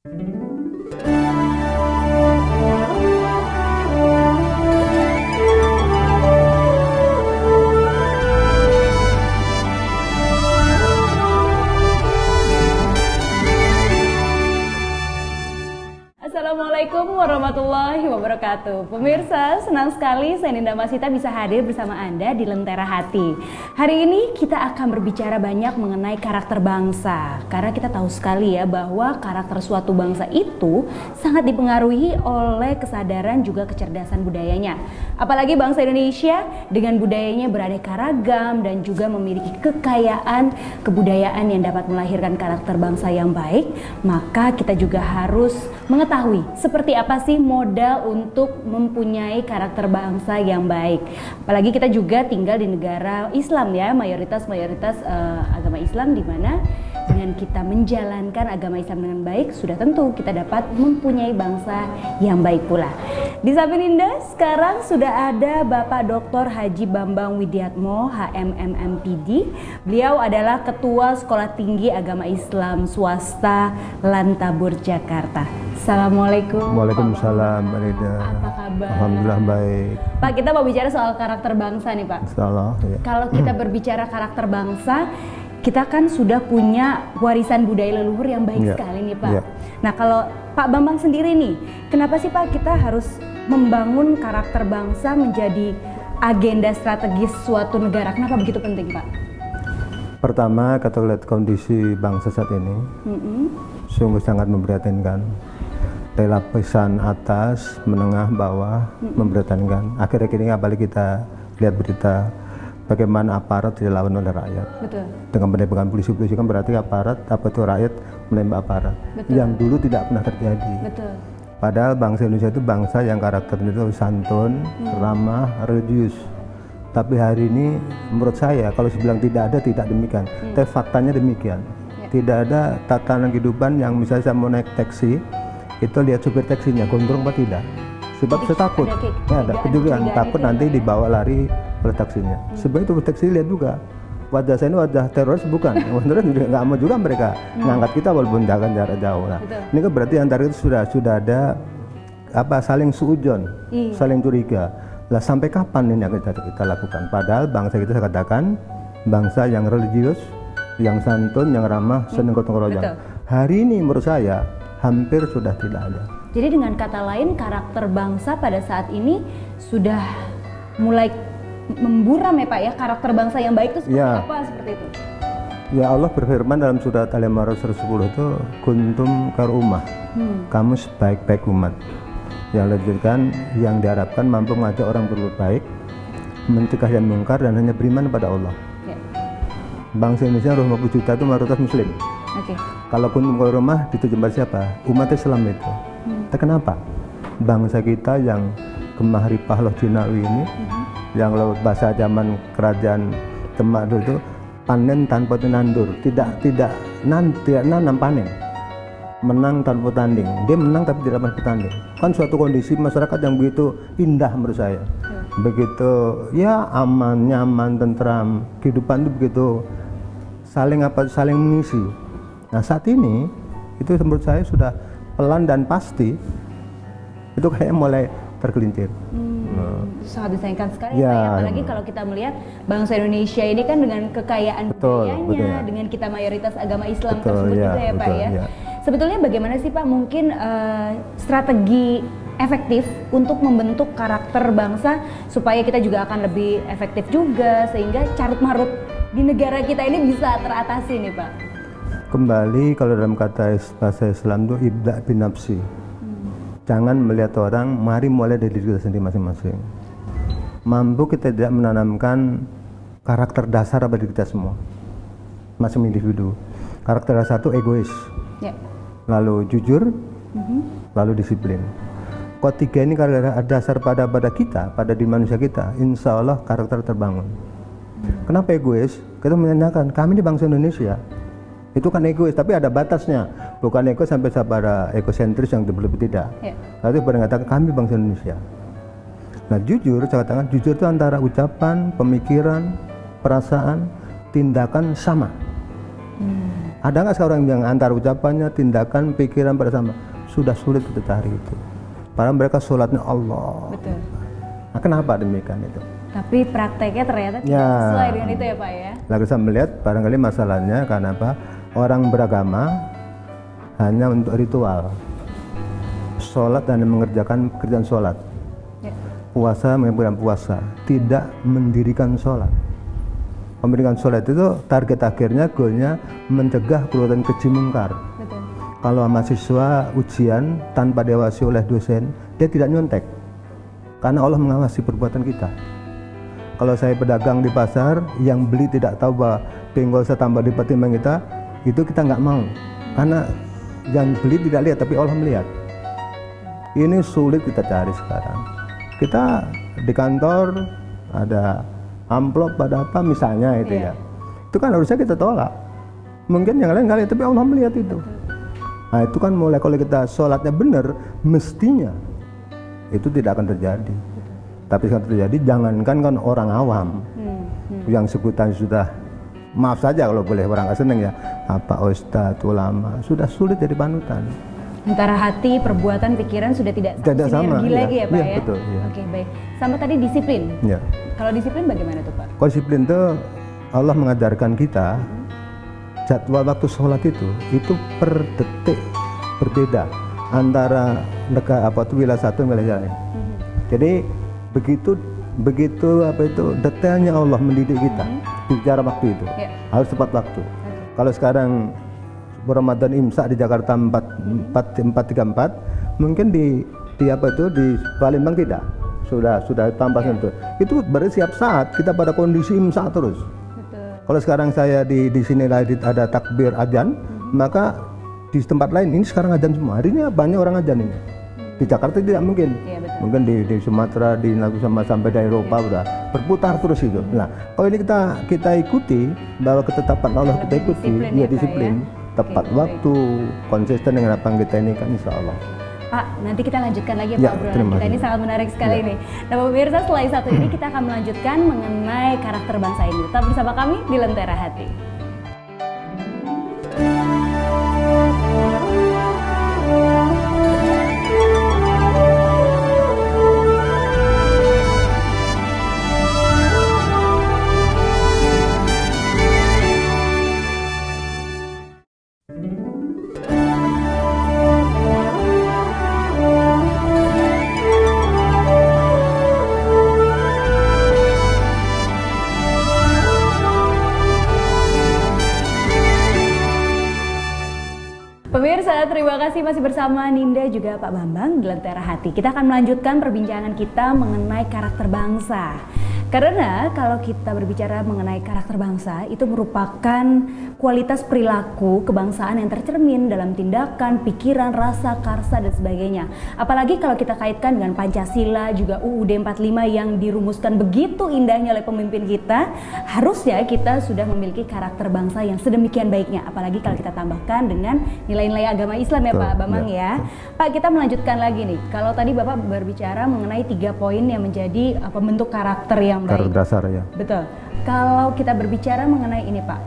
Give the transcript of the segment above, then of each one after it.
Assalamualaikum warahmatullahi wabarakatuh. Pemirsa, senang sekali saya Ninda Masita bisa hadir bersama Anda di Lentera Hati. Hari ini kita akan berbicara banyak mengenai karakter bangsa. Karena kita tahu sekali ya bahwa karakter suatu bangsa itu sangat dipengaruhi oleh kesadaran juga kecerdasan budayanya. Apalagi bangsa Indonesia dengan budayanya beraneka ragam dan juga memiliki kekayaan kebudayaan yang dapat melahirkan karakter bangsa yang baik, maka kita juga harus mengetahui seperti apa sih modal untuk mempunyai karakter bangsa yang baik. Apalagi kita juga tinggal di negara Islam ya, mayoritas agama Islam, di mana dengan kita menjalankan agama Islam dengan baik, sudah tentu kita dapat mempunyai bangsa yang baik pula. Di samping Ninda sekarang sudah ada Bapak Dr. Haji Bambang Widiatmo, HMM MPD. Beliau adalah Ketua Sekolah Tinggi Agama Islam Swasta Lantabur, Jakarta. Assalamualaikum. Waalaikumsalam, Mbak Rida. Apa kabar? Alhamdulillah baik. Pak, kita mau bicara soal karakter bangsa nih Pak. Insyaallah, ya. Kalau kita berbicara karakter bangsa, kita kan sudah punya warisan budaya leluhur yang baik sekali nih Pak. Nah, kalau Pak Bambang sendiri nih, kenapa sih Pak kita harus membangun karakter bangsa menjadi agenda strategis suatu negara? Kenapa begitu penting Pak? Pertama, kita lihat kondisi bangsa saat ini sungguh sangat memprihatinkan. Dari lapisan atas, menengah, bawah memprihatinkan. Akhir-akhir ini apalagi kita lihat berita bagaimana aparat dilawan oleh rakyat. Betul. Dengan penembakan polisi-polisi kan berarti aparat, apa itu rakyat menembak aparat. Betul. Yang dulu tidak pernah terjadi. Betul. Padahal bangsa Indonesia itu bangsa yang karakternya itu santun, ramah, religius. Tapi hari ini menurut saya kalau dibilang tidak ada, tidak demikian. Tapi faktanya demikian. Tidak ada tatanan kehidupan yang misalnya saya mau naik taksi, itu lihat supir taksinya gondrong apa tidak. Sebab saya takut. Ada kejujuran, takut nanti dibawa lari oleh taksinya. Sebab itu taksi lihat juga. Wajah saya ini wajah teroris bukan. Teroris juga nggak mau juga mereka ngangkat kita walaupun jaga jarak jauh. Nah, ini kan berarti antara itu sudah ada saling suujon, saling curiga. Lah sampai kapan ini yang kita lakukan? Padahal bangsa kita saya katakan bangsa yang religius, yang santun, yang ramah, senang gotong royong. Hari ini menurut saya hampir sudah tidak ada. Jadi dengan kata lain karakter bangsa pada saat ini sudah mulai memburam ya Pak ya, karakter bangsa yang baik itu seperti apa seperti itu? Ya Allah berfirman dalam surat Al-Imran 110 itu kuntum karumah, kamu sebaik-baik umat. Yang lanjutkan yang diharapkan mampu mengajak orang berbuat baik, mencegah yang mungkar dan hanya beriman pada Allah. Bangsa Indonesia 50 juta itu mayoritas muslim. Kalau kuntum karumah dituju pada siapa? Umat Islam itu. Tapi kenapa? Bangsa kita yang gemah ripah loh Jinawi ini, yang lewat bahasa zaman kerajaan Demak dulu itu panen tanpa nandur, tidak nanam panen, menang tanpa tanding. Dia menang tapi tidak pernah bertanding. Kan suatu kondisi masyarakat yang begitu indah menurut saya, begitu ya aman, nyaman, tentram, kehidupan itu begitu saling mengisi. Nah saat ini itu menurut saya sudah pelan dan pasti itu kayak mulai tergelincir. Sangat disayangkan sekali ya, apalagi kalau kita melihat bangsa Indonesia ini kan dengan kekayaan budayanya, dengan kita mayoritas agama Islam tersebut juga ya Pak ya. Sebetulnya bagaimana sih Pak mungkin strategi efektif untuk membentuk karakter bangsa supaya kita juga akan lebih efektif juga sehingga carut marut di negara kita ini bisa teratasi nih Pak? Kembali kalau dalam kata bahasa Islam itu ibda binafsi. Jangan melihat orang, mari mulai dari diri kita sendiri masing-masing. Mampu kita tidak menanamkan karakter dasar pada diri kita semua, masing individu. Karakter dasar itu egois, lalu jujur, lalu disiplin. Kalau tiga ini karakter dasar pada kita, pada diri manusia kita, insya Allah karakter terbangun. Kenapa egois? Kita menanyakan, kami ini bangsa Indonesia. Itu kan egois, tapi ada batasnya. Bukan egois sampai pada egosentris yang berlebih, tidak. Lalu mengatakan kami bangsa Indonesia. Nah jujur, saya katakan jujur itu antara ucapan, pemikiran, perasaan, tindakan sama. Ada nggak seorang yang antara ucapannya, tindakan, pikiran pada sama? Sudah sulit kita cari itu. Padahal mereka sholatnya Allah. Betul. Nah, kenapa demikian itu? Tapi prakteknya ternyata tidak sesuai dengan itu ya Pak ya. Lalu saya melihat barangkali masalahnya karena apa? Orang beragama hanya untuk ritual. Sholat dan mengerjakan pekerjaan sholat. Ya. Puasa mengerjakan puasa. Tidak mendirikan sholat. Mendirikan sholat itu target akhirnya, goalnya mencegah perbuatan keji mungkar. Betul. Kalau mahasiswa ujian tanpa diawasi oleh dosen, dia tidak nyontek. Karena Allah mengawasi perbuatan kita. Kalau saya pedagang di pasar, yang beli tidak tahu bahwa pinggul saya tambah di pertimbangan kita, itu kita nggak mau. Karena yang beli tidak lihat, tapi Allah melihat. Ini sulit kita cari sekarang. Kita di kantor ada amplop pada apa misalnya itu ya. Itu kan harusnya kita tolak. Mungkin yang lain nggak lihat, tapi Allah melihat itu. Nah itu kan mulai kalau kita sholatnya benar, mestinya itu tidak akan terjadi. Tapi kalau terjadi, jangankan kan orang awam yang sebutan sudah, maaf saja kalau boleh orang nggak seneng ya, apa ustadz, ulama, sudah sulit jadi panutan. Antara hati, perbuatan, pikiran sudah tidak sama, sinergi lagi ya Pak ya? Betul, ya. Oke baik. Sama tadi disiplin. Ya. Kalau disiplin bagaimana tuh Pak? Kalau disiplin itu Allah mengajarkan kita jadwal waktu sholat itu per detik berbeda antara negara apa itu wilayah satu dan wilayah lain. Jadi begitu apa itu detailnya Allah mendidik kita bicara waktu itu harus tepat waktu. Kalau sekarang Ramadan imsak di Jakarta 4.34 mungkin di apa itu di Palembang tidak sudah tambah itu berarti siap saat kita pada kondisi imsak terus. Kalau sekarang saya di sini ada takbir azan, maka di tempat lain ini sekarang azan semua. Hari ini banyak orang azan ini. Di Jakarta tidak mungkin. Mungkin di Sumatera, di sampai di Eropa udah berputar terus itu. Nah, kalau ini kita ikuti bahwa ketetapan Allah kita ikuti, ya disiplin, tepat waktu, konsisten dengan apa yang kita ini kan insya Allah. Pak, nanti kita lanjutkan lagi ya Pak obrolan kita, ini sangat menarik sekali nih. Nah pemirsa, setelah satu ini kita akan melanjutkan mengenai karakter bangsa ini. Tetap bersama kami di Lentera Hati. Pemirsa, terima kasih masih bersama Ninda juga Pak Bambang di Lentera Hati. Kita akan melanjutkan perbincangan kita mengenai karakter bangsa. Karena kalau kita berbicara mengenai karakter bangsa, itu merupakan kualitas perilaku kebangsaan yang tercermin dalam tindakan, pikiran, rasa, karsa, dan sebagainya. Apalagi kalau kita kaitkan dengan Pancasila, juga UUD 45 yang dirumuskan begitu indahnya oleh pemimpin kita, harusnya kita sudah memiliki karakter bangsa yang sedemikian baiknya. Apalagi kalau kita tambahkan dengan nilai-nilai agama Islam ya Pak Bambang ya. Pak, kita melanjutkan lagi nih. Kalau tadi Bapak berbicara mengenai 3 poin yang menjadi pembentuk karakter yang baik. Karakter dasar ya. Betul. Kalau kita berbicara mengenai ini Pak,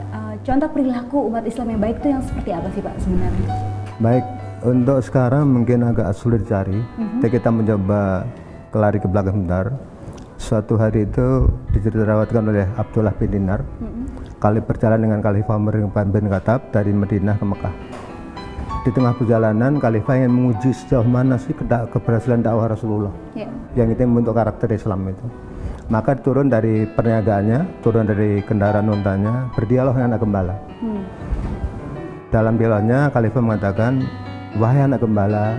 contoh perilaku umat Islam yang baik itu yang seperti apa sih Pak sebenarnya? Baik, untuk sekarang mungkin agak sulit dicari. Tapi kita mencoba kelari ke belakang bentar. Suatu hari itu diceritawatkan oleh Abdullah bin Dinar, kali perjalanan dengan Khalifah Umar bin Khattab dari Madinah ke Mekah. Di tengah perjalanan, Khalifah ingin menguji sejauh mana sih keberhasilan dakwah Rasulullah, yang itu membentuk karakter Islam itu. Maka turun dari perniagaannya, turun dari kendaraan untanya, berdialog dengan anak gembala. Dalam dialognya, Khalifah mengatakan, wahai anak gembala,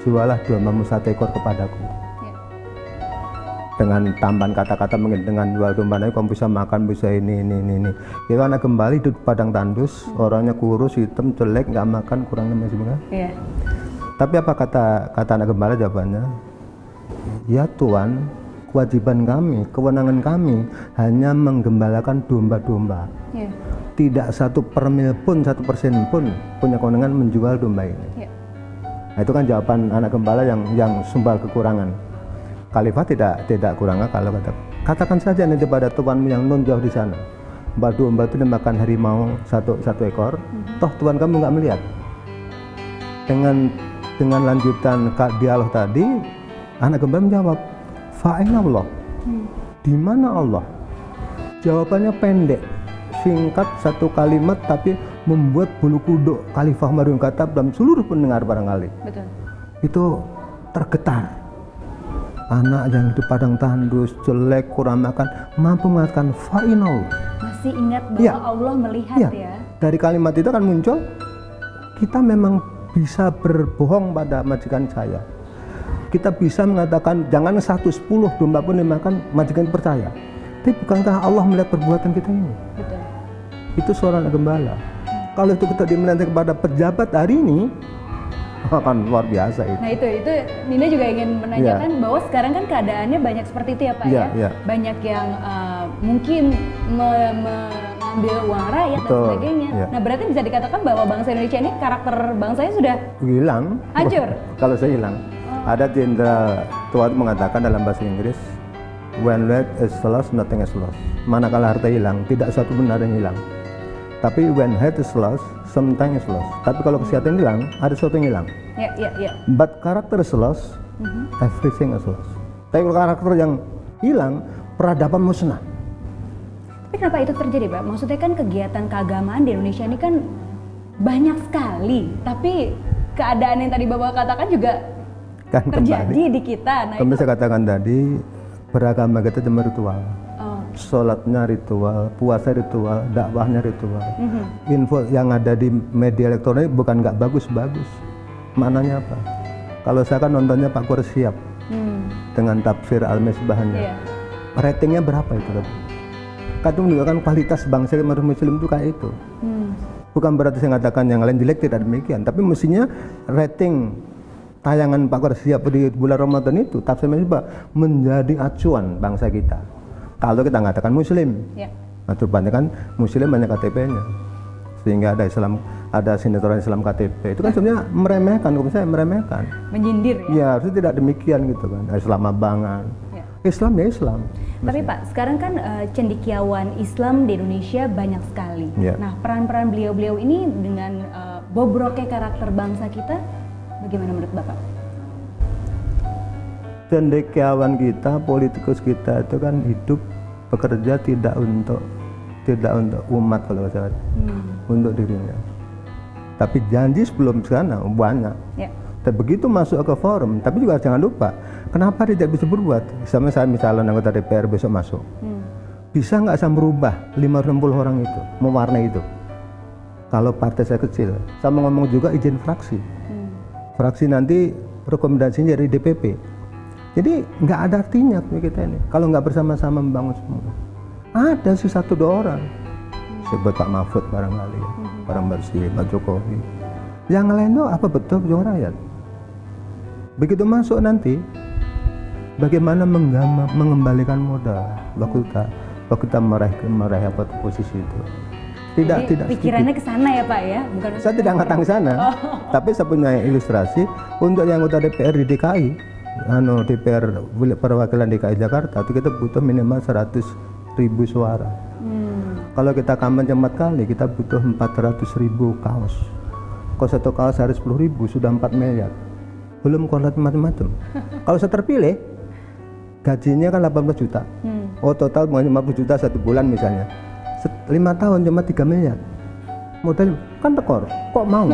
jualah dombamu 1 ekor kepadaku. Dengan tambahan kata-kata mungkin dengan jual domba kamu bisa makan, bisa ini. Itu anak gembala hidup padang tandus, orangnya kurus, hitam, jelek, nggak makan, kurang namanya sebenarnya. Tapi apa kata anak gembala jawabannya? Ya Tuhan, kewajiban kami, kewenangan kami hanya menggembalakan domba-domba. Tidak satu permil pun, 1% pun punya kewenangan menjual domba ini. Nah, itu kan jawaban anak gembala yang sumbal kekurangan. Khalifah tidak kurang akal, katakan saja nanti pada tuanmu yang non jauh di sana. domba itu dimakan harimau satu ekor, toh Tuhan kamu nggak melihat. Dengan lanjutan dialog tadi, anak gembala menjawab, fa'aina Allah. Di mana Allah? Jawabannya pendek, singkat, satu kalimat, tapi membuat bulu kuduk Khalifah Umar bin Khattab dan seluruh pendengar barangkali. Betul. Itu tergetar. Anak yang di padang tandus, jelek, kurang makan, mampu mengatakan fa'aina Allah. Masih ingat bahwa Allah melihat ya. Dari kalimat itu kan muncul, kita memang bisa berbohong pada majikan saya. Kita bisa mengatakan jangan 110 domba pun dimakan, majikan percaya. Tapi bukankah Allah melihat perbuatan kita ini? Betul. Itu seorang gembala. Kalau itu kita dimelihat kepada pejabat hari ini, akan luar biasa itu. Nah itu Nina juga ingin menanyakan bahwa sekarang kan keadaannya banyak seperti itu ya Pak ya. Banyak yang mungkin mengambil uang rakyat dan sebagainya. Nah berarti bisa dikatakan bahwa bangsa Indonesia ini karakter bangsanya sudah hilang. Hancur. Kalau saya hilang. Ada jenderal tua mengatakan dalam bahasa Inggris, when wealth is lost, nothing is lost. Manakala harta hilang, tidak satu pun ada yang hilang. Tapi when health is lost, something is lost. Tapi kalau kesehatan hilang, ada sesuatu yang hilang. Ya. But character is lost, everything is lost. Tapi kalau karakter yang hilang, peradaban musnah. Tapi kenapa itu terjadi Pak? Maksudnya kan kegiatan keagamaan di Indonesia ini kan banyak sekali. Tapi keadaan yang tadi Bapak katakan juga kan terjadi kembali di kita. Nah, saya katakan tadi, beragama kita cuma ritual. Sholatnya ritual, puasa ritual, dakwahnya ritual. Info yang ada di media elektronik bukan nggak bagus-bagus. Maknanya apa? Kalau saya kan nontonnya Pak Kur Siap dengan tafsir Al-Misbahnya. Ratingnya berapa itu? Kan itu menunjukkan kualitas bangsa Muslim itu kayak itu. Bukan berarti saya mengatakan yang lain jelek, tidak demikian. Tapi mestinya rating tayangan Pak Kur Siap di bulan Ramadan itu tafsir Al-Misbah menjadi acuan bangsa kita. Kalau kita mengatakan Muslim, nah rupanya kan Muslim banyak KTP-nya, sehingga ada Islam, ada sinetron Islam KTP. Itu kan sebenarnya meremehkan, kalau saya meremehkan. Menyindir ya? Ya harusnya tidak demikian gitu kan. Islam abangan, Islam ya Islam. Tapi Pak, sekarang kan cendekiawan Islam di Indonesia banyak sekali. Nah peran-peran beliau-beliau ini dengan bobroknya karakter bangsa kita, bagaimana menurut Bapak? Cendekiawan kita, politikus kita itu kan hidup bekerja tidak untuk umat kalau saya untuk dirinya. Tapi janji sebelum sana banyak. Dan begitu masuk ke forum, tapi juga jangan lupa, kenapa dia tidak bisa berbuat? Sama saya misalnya anggota DPR besok masuk, bisa nggak saya merubah 560 orang itu, mewarnai itu? Kalau partai saya kecil, sama ngomong juga izin fraksi. Fraksi nanti rekomendasinya dari DPP. Jadi nggak ada artinya kita ini kalau nggak bersama-sama membangun semua. Ada sih 1-2 orang, sebut Pak Mahfud barangkali, barang bersih, Pak Jokowi. Yang lain tuh apa betul pejuang rakyat? Begitu masuk nanti, bagaimana mengembalikan modal waktu kita meraih apa posisi itu? Tidak pikirannya ke sana ya Pak ya, bukan? Saya tidak ngatang ke sana, tapi saya punya ilustrasi untuk yang anggota DPR di DKI. DPR perwakilan DKI Jakarta itu kita butuh minimal 100.000 suara. Kalau kita kampanye 4 kali kita butuh 400.000 kaos. Kalau satu kaos harus 10.000 sudah 4 miliar. Belum kolat macam-macam. Kalau saya terpilih gajinya kan 18 juta. Total 50 juta 1 bulan misalnya. 5 tahun cuma 3 miliar. Modal kan tekor. Kok mau?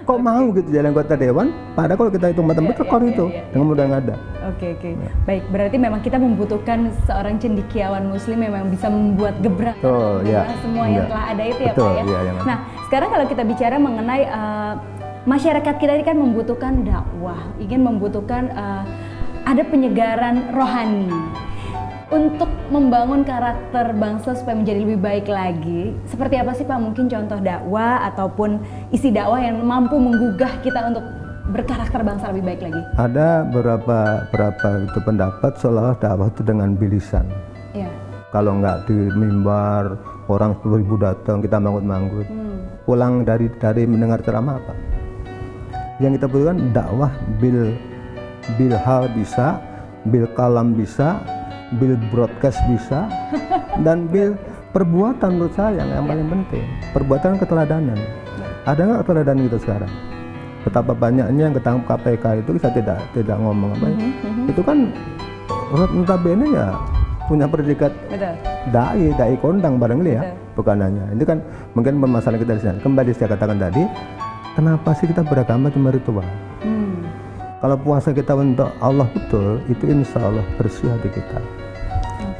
Kok mau gitu jalan anggota dewan, padahal kalau kita hitung matematik tekor itu dengan modal yang ada. Oke. Baik, berarti memang kita membutuhkan seorang cendekiawan muslim yang memang bisa membuat gebrak semua yang telah ada itu ya Pak ya. Nah, sekarang kalau kita bicara mengenai masyarakat kita ini kan membutuhkan dakwah, ingin membutuhkan ada penyegaran rohani. Untuk membangun karakter bangsa supaya menjadi lebih baik lagi, seperti apa sih Pak mungkin contoh dakwah ataupun isi dakwah yang mampu menggugah kita untuk berkarakter bangsa lebih baik lagi? Ada beberapa itu pendapat seolah dakwah itu dengan bilisan. Kalau nggak di mimbar, orang 10.000 datang, kita manggut-manggut. Pulang dari mendengar ceramah apa? Yang kita butuhkan dakwah bil hal bisa, bil kalam bisa, bil broadcast bisa, dan bil perbuatan menurut saya yang paling penting. Perbuatan keteladanan. Ada nggak keteladanan kita sekarang? Betapa banyaknya yang ketangkap KPK itu kita tidak ngomong apa ya. Itu kan notabene ya punya predikat dai kondang barangkali ya, bukan hanya. Ini kan mungkin permasalahan kita di sana. Kembali saya katakan tadi, kenapa sih kita beragama cuma ritual? Kalau puasa kita untuk Allah betul, itu insya Allah bersih hati kita.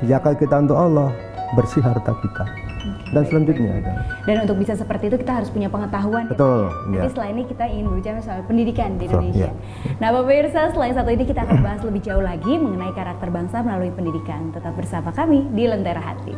Zakat kita untuk Allah, bersih harta kita. Dan selanjutnya. Dan untuk bisa seperti itu kita harus punya pengetahuan. Betul. Ya. Jadi setelah ini kita ingin berbicara soal pendidikan di Indonesia. Nah, Bapak pemirsa, selain satu ini kita akan bahas lebih jauh lagi mengenai karakter bangsa melalui pendidikan. Tetap bersama kami di Lentera Hati.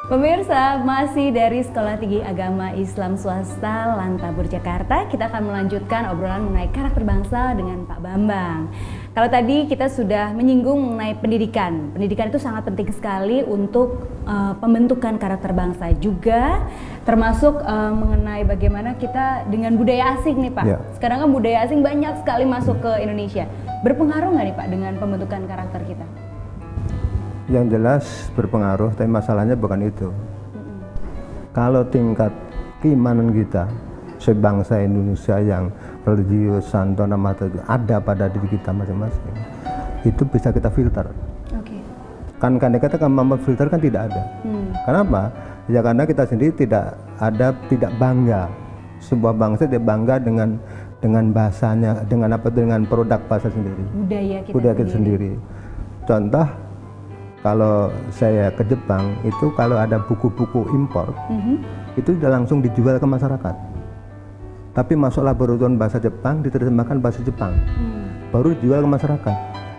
Pemirsa, masih dari Sekolah Tinggi Agama Islam Swasta Lantabur Jakarta, kita akan melanjutkan obrolan mengenai karakter bangsa dengan Pak Bambang. Kalau tadi kita sudah menyinggung mengenai pendidikan. Pendidikan itu sangat penting sekali untuk pembentukan karakter bangsa juga, termasuk mengenai bagaimana kita dengan budaya asing nih Pak. Sekarang kan budaya asing banyak sekali masuk ke Indonesia. Berpengaruh nggak nih Pak dengan pembentukan karakter kita? Yang jelas berpengaruh, tapi masalahnya bukan itu. Kalau tingkat keimanan kita sebangsa Indonesia yang religius, santun, amat itu ada pada diri kita masing-masing, itu bisa kita filter. Kan kita kemampuan filter kan tidak ada. Kenapa? Ya karena kita sendiri tidak bangga. Sebuah bangsa tidak bangga dengan bahasanya, dengan produk bahasa sendiri. Budaya kita sendiri. Contoh, kalau saya ke Jepang itu kalau ada buku-buku impor itu sudah langsung dijual ke masyarakat. Tapi masuk laboratorium bahasa Jepang diterjemahkan bahasa Jepang, baru dijual ke masyarakat.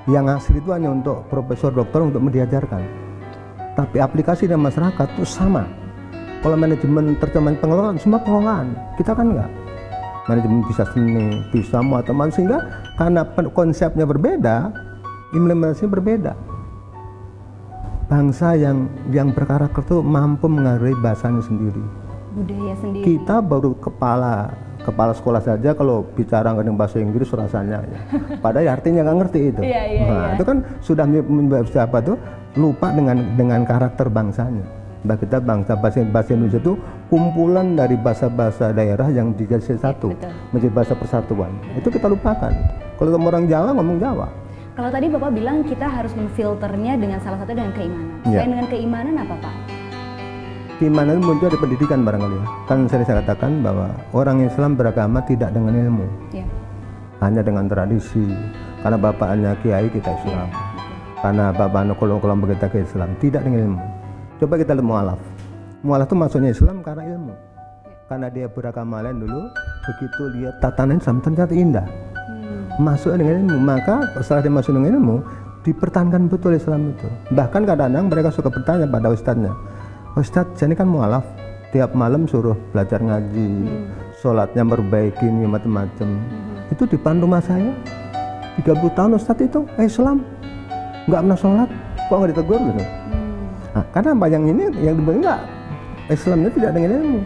Yang asli itu hanya untuk profesor doktor untuk diajarkan. Tapi aplikasi dan masyarakat itu sama. Kalau manajemen terjemahan pengelolaan semua pengelolaan, kita kan enggak. Manajemen bisa seni, bisa muataman, sehingga karena konsepnya berbeda, implementasinya berbeda. Bangsa yang berkarakter itu mampu menghargai bahasanya sendiri, budaya sendiri. Kita baru kepala sekolah saja kalau bicara dengan bahasa Inggris rasanya ya. Padahal artinya nggak ngerti itu. Itu kan sudah apa tuh lupa dengan karakter bangsanya. Nah, kita bahasa Indonesia itu kumpulan dari bahasa-bahasa daerah yang dijadi satu, menjadi bahasa persatuan. Itu kita lupakan. Kalau orang Jawa ngomong Jawa. Kalau tadi Bapak bilang kita harus memfilternya dengan salah satu dengan keimanan. Selain dengan keimanan apa Pak? Keimanan muncul dari pendidikan barangkali ya. Kan saya katakan bahwa orang Islam beragama tidak dengan ilmu, hanya dengan tradisi. Karena bapaknya kiai kita Islam, karena bapaknya kolom kita ke Islam, tidak dengan ilmu. Coba kita lihat mualaf. Mualaf itu maksudnya Islam karena ilmu. Karena dia beragama lain dulu, begitu lihat tatanan Islam ternyata indah. Masuk dengan ilmu, maka setelah dia masuk dengan ilmu dipertahankan betul Islam itu. Bahkan kadang-kadang mereka suka bertanya pada ustadznya, Ustadz saya ini kan mualaf, tiap malam suruh belajar ngaji, sholatnya memperbaiki macam-macam. Itu di depan rumah saya 30 tahun Ustadz itu Islam nggak pernah sholat, kok nggak ditegur gitu. Nah, karena apa yang ini yang enggak, Islamnya tidak dengan ilmu.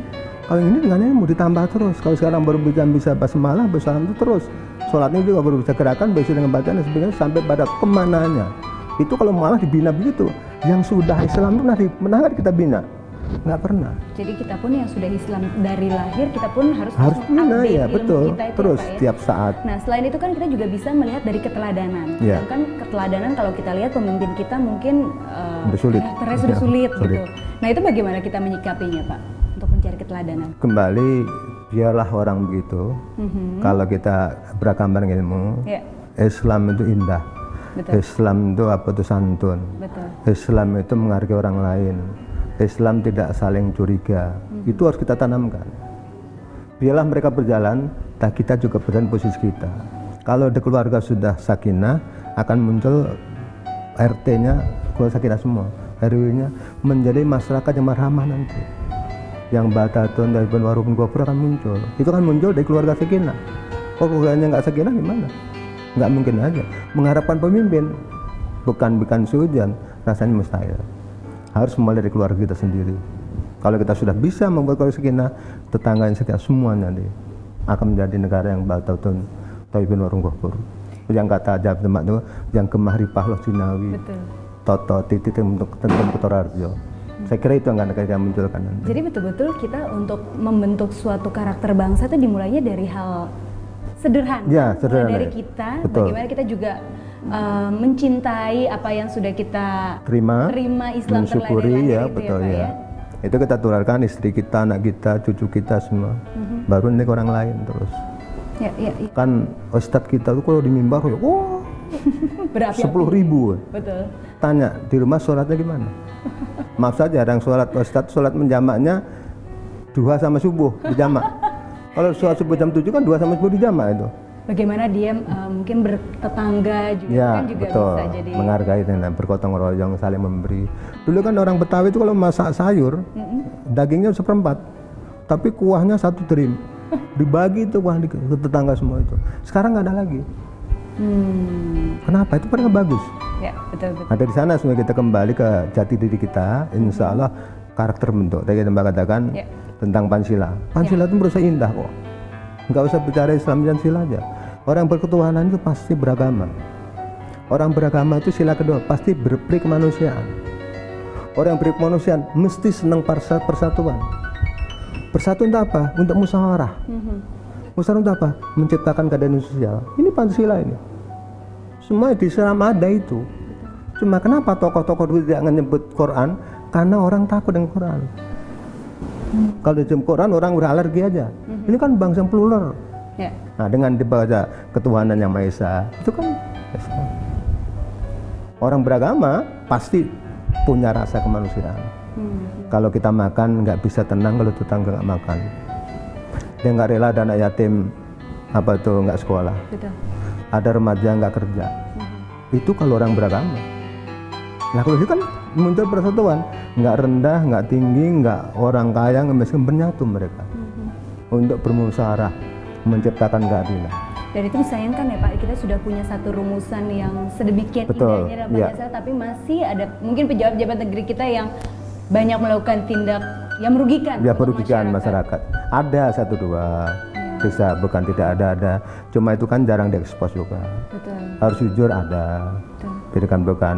Kalau yang ini dengan ilmu ditambah terus. Kalau sekarang baru bisa basmalah, bersalam itu terus. Sholatnya juga baru bisa gerakan, bisa dengan bacaan dan sebagainya sampai pada kemananya. Itu kalau malah dibina begitu. Yang sudah Islam pernah nggak kita bina? Nggak pernah. Jadi kita pun yang sudah Islam dari lahir, kita pun harus bina ya, betul. Kita terus ya, Pak, ya? Tiap saat. Nah selain itu kan kita juga bisa melihat dari keteladanan. Kan keteladanan kalau kita lihat pemimpin kita mungkin karakternya sudah sulit gitu. Nah itu bagaimana kita menyikapinya Pak untuk mencari keteladanan? Kembali biarlah orang begitu. Kalau kita beragama dengan ilmu, Islam itu indah. Betul. Islam itu apa itu santun. Betul. Islam itu menghargai orang lain. Islam tidak saling curiga. Itu harus kita tanamkan. Biarlah mereka berjalan, kita juga berjalan posisi kita. Kalau di keluarga sudah sakinah, akan muncul RT-nya keluarga sakinah semua, RW-nya menjadi masyarakat yang marhamah nanti. Yang batatun dari warung gopur akan muncul. Itu kan muncul dari keluarga sakinah. Kalau keluarganya nggak sakinah gimana? Nggak mungkin aja. Mengharapkan pemimpin bukan sehujan, rasanya mustahil. Harus mulai dari keluarga kita sendiri. Kalau kita sudah bisa membuat keluarga sakinah, tetangga yang sakinah semua nanti akan menjadi negara yang batatun thayyibun warung gopur. Yang kata Jab Demak itu, yang kemah ripah loh Cinawi. Betul. Toto titik untuk tentu Kutorarjo. Saya kira itu yang akan kita munculkan nanti. Jadi betul-betul kita untuk membentuk suatu karakter bangsa itu dimulainya dari hal sederhana. Ya, sederhana. Dari kita, betul. bagaimana kita juga mencintai apa yang sudah kita terima Islam mensyukuri ya, itu betul ya, Pak, ya. Itu kita tularkan istri kita, anak kita, cucu kita semua. Baru nanti ke orang lain terus. Ya. Kan ustadz kita tuh kalau di mimbar, wah, 10.000. Betul. Tanya di rumah sholatnya gimana? Maaf saja, yang sholat ustadz sholat menjamaknya 2 sama subuh dijamak. Kalau sholat subuh jam 7 kan 2 sama subuh dijamak itu. Bagaimana dia mungkin bertetangga juga ya, kan juga betul. Bisa jadi Menghargai dan bergotong royong, saling memberi. Dulu kan orang Betawi itu kalau masak sayur, dagingnya 1/4, tapi kuahnya 1 trim. Dibagi itu kuah ke tetangga semua itu. Sekarang nggak ada lagi. Kenapa? Itu pada bagus. Ya, betul. Nah, dari sana semua kita kembali ke jati diri kita, insya Allah karakter bentuk. Tadi kita katakan tentang Pancasila. Pancasila itu menurut saya indah kok. Nggak usah bicara Islam dan sila aja. Orang berketuhanan itu pasti beragama. Orang beragama itu sila kedua pasti berperi kemanusiaan. Orang yang berkemanusiaan mesti senang persatuan. Bersatu untuk apa? Untuk musyawarah. Musyawarah untuk apa? Menciptakan keadaan sosial. Ini Pancasila ini. Semua di Islam ada itu. Cuma kenapa tokoh-tokoh itu tidak menyebut Quran? Karena orang takut dengan Quran. Kalau di Quran orang beralergi aja. Ini kan bangsa yang plural. Nah, dengan dibaca ketuhanan yang Maha Esa, itu kan orang beragama pasti punya rasa kemanusiaan. Kalau kita makan nggak bisa tenang kalau tetangga nggak makan. Dia nggak rela ada anak yatim nggak sekolah. Betul. Ada remaja nggak kerja. Itu kalau orang beragama. Nah kalau itu kan muncul persatuan, nggak rendah, nggak tinggi, nggak orang kaya, nggak miskin, bersatu mereka untuk bermusyawarah menciptakan keadilan. Dan itu disayangkan ya Pak, kita sudah punya satu rumusan yang sedemikian indahnya dalam Pancasila, tapi masih ada mungkin pejabat-pejabat negeri kita yang banyak melakukan tindak yang merugikan. Ya merugikan masyarakat. Ada 1-2, bisa bukan tidak ada. Cuma itu kan jarang diekspos juga. Betul. Harus jujur ada. Betul. Jadi kan bukan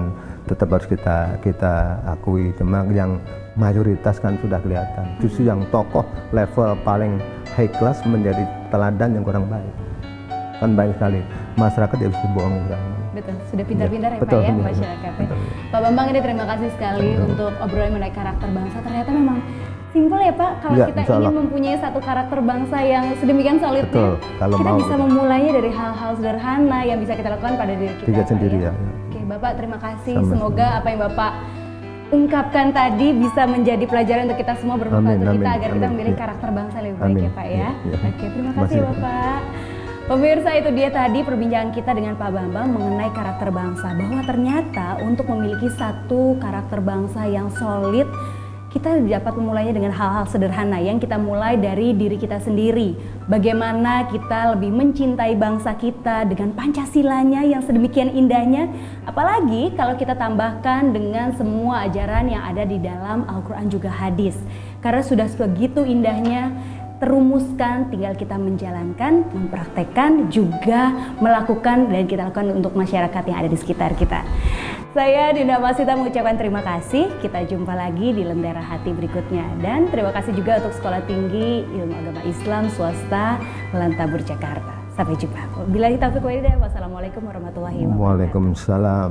tetap harus kita akui. Cuma yang mayoritas kan sudah kelihatan. Justru yang tokoh level paling high class menjadi teladan yang kurang baik. Kan banyak sekali masyarakat yang harus dibohongi kan. Betul, sudah pintar-pintar ya Pak ya masyarakatnya. Pak Bambang ini terima kasih sekali untuk obrolan mengenai karakter bangsa. Ternyata memang simpel ya Pak, kalau kita ingin mempunyai satu karakter bangsa yang sedemikian solidnya, kita bisa memulainya dari hal-hal sederhana yang bisa kita lakukan pada diri kita sendiri ya. Oke Bapak, terima kasih. Semoga apa yang Bapak ungkapkan tadi bisa menjadi pelajaran untuk kita semua, bermanfaat untuk kita agar kita memilih karakter bangsa lebih baik ya Pak ya. Oke, terima kasih Bapak. Pemirsa, itu dia tadi perbincangan kita dengan Pak Bambang mengenai karakter bangsa, bahwa ternyata untuk memiliki satu karakter bangsa yang solid, kita dapat memulainya dengan hal-hal sederhana yang kita mulai dari diri kita sendiri. Bagaimana kita lebih mencintai bangsa kita dengan Pancasilanya yang sedemikian indahnya, apalagi kalau kita tambahkan dengan semua ajaran yang ada di dalam Al-Quran juga hadis. Karena sudah begitu indahnya, terumuskan, tinggal kita menjalankan, mempraktekkan, juga melakukan dan kita lakukan untuk masyarakat yang ada di sekitar kita. Saya Dinda Masita mengucapkan terima kasih. Kita jumpa lagi di Lentera Hati berikutnya. Dan terima kasih juga untuk Sekolah Tinggi Ilmu Agama Islam Swasta Lantabur Jakarta. Sampai jumpa. Billahi taufiq wal hidayah. Wassalamualaikum warahmatullahi wabarakatuh. Waalaikumsalam.